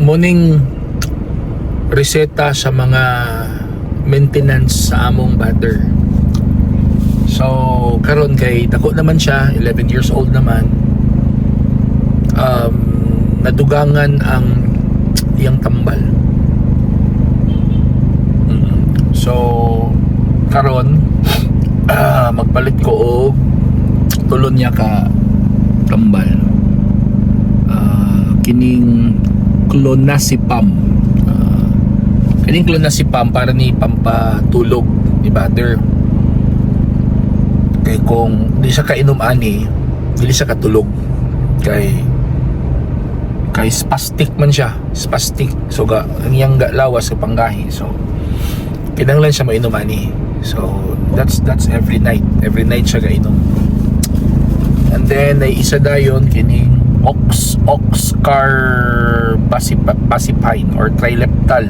muning reseta sa mga maintenance sa among battery. So karon kay dako naman siya, 11 years old naman. Nadugangan ang iyang tambal. So karon magpalit ko og tulon niya ka tambal. Kining clonazepam. Kining clonazepam para ni pampatulog ni battery. Kay kung di siya kainom ani, dili siya katulog. Kay spastic man siya, spastic. So ang iyang lawas sa panggahi. So kinahanglan siya mainom ani. So that's every night siya gainom. And then ay isa dayon kining oxcarbazepine or trileptal.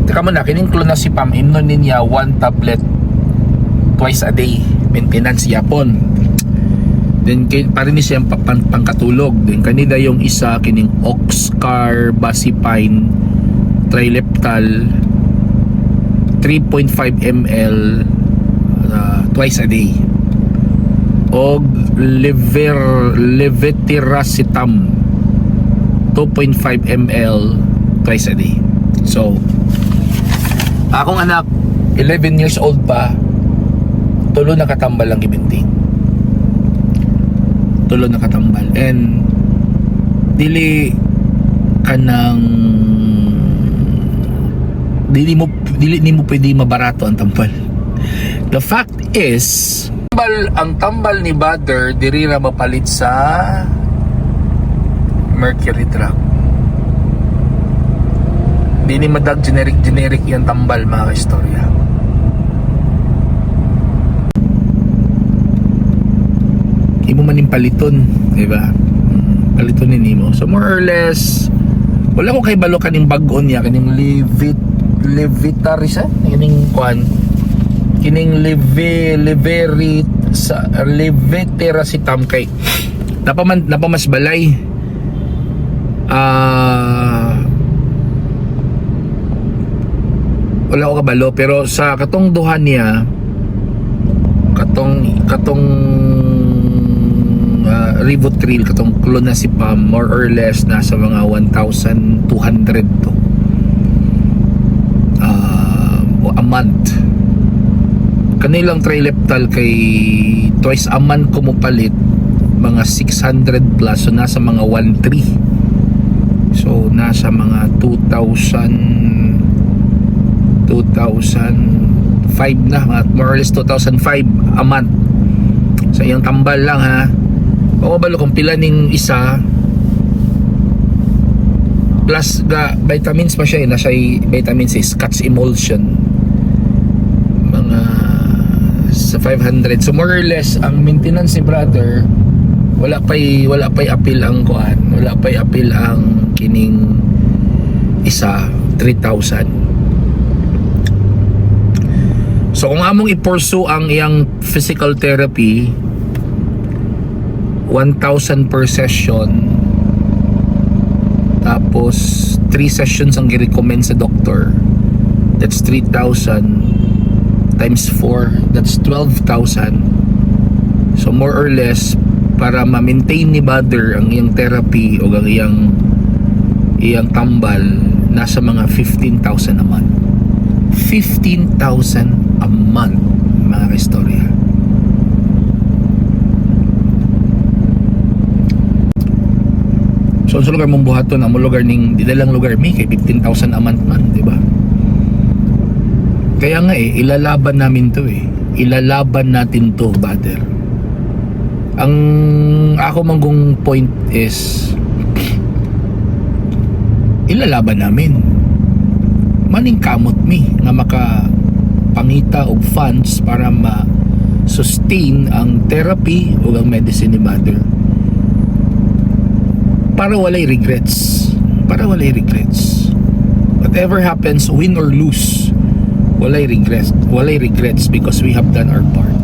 Teka mo na, kining clonazepam imnon niya 1 tablet twice a day, maintenance yapon. Then para ni siya pangkatulog. Then kanina yung isa kining oxcarbazepine trileptal 3.5 ml twice a day. Og levetiracetam 2.5 ml twice a day. So akong anak 11 years old pa, tulo nakatambal ang gibinting. Tulo nakatambal. And dili mo pwede mabarato ang tambal. The fact is, ang tambal ni Badr diri ra mapalit sa Mercury truck. Di ni madag generic yung tambal, mga kaistorya. Imo man yung paliton, di ba? Palitonin nimo. So more or less, wala ko kay balo kaning bag-on niya, kaning levitarisa, kining kuan, kining levetiracetam kay napamas balay. Wala ko kabalo, pero sa katong duha niya, katong Rivotril, katong clonazepam, more or less nasa mga 1,200 to a month. Kanilang trileptal kay twice a month ko mo palit, mga 600 plus, so nasa mga 1,300. So nasa mga 2,005 na, more or less 2,005 a month. So yung tambal lang ha. O balo kung pila ning isa plus ga vitamins pa siya, nasa vitamins is Scotch emulsion mga sa 500. So more or less ang maintenance ni brother wala pa'y appeal ang kuan, wala pa'y appeal ang kining isa 3,000. So kung among i-pursue ang iyang physical therapy, 1,000 per session, tapos 3 sessions ang gi-recommend sa doctor, that's 3,000 times 4, that's 12,000. So more or less, para ma-maintain ni Badr ang iyang therapy o ang iyang tambal, nasa mga 15,000 a month. 15,000 a month, mga kaistorya. So sa lugar mong buhaton, ang lugar ning didalang lugar mi kay 15,000 a month man, di ba? Kaya nga ilalaban namin to ilalaban natin to, Badr. Ang ako manggong point is ilalaban namin. Maning kamot mi nga makapangita og funds para ma-sustain ang therapy o ang medicine ni Badr. Para walay regrets. Whatever happens, win or lose, walay regrets because we have done our part.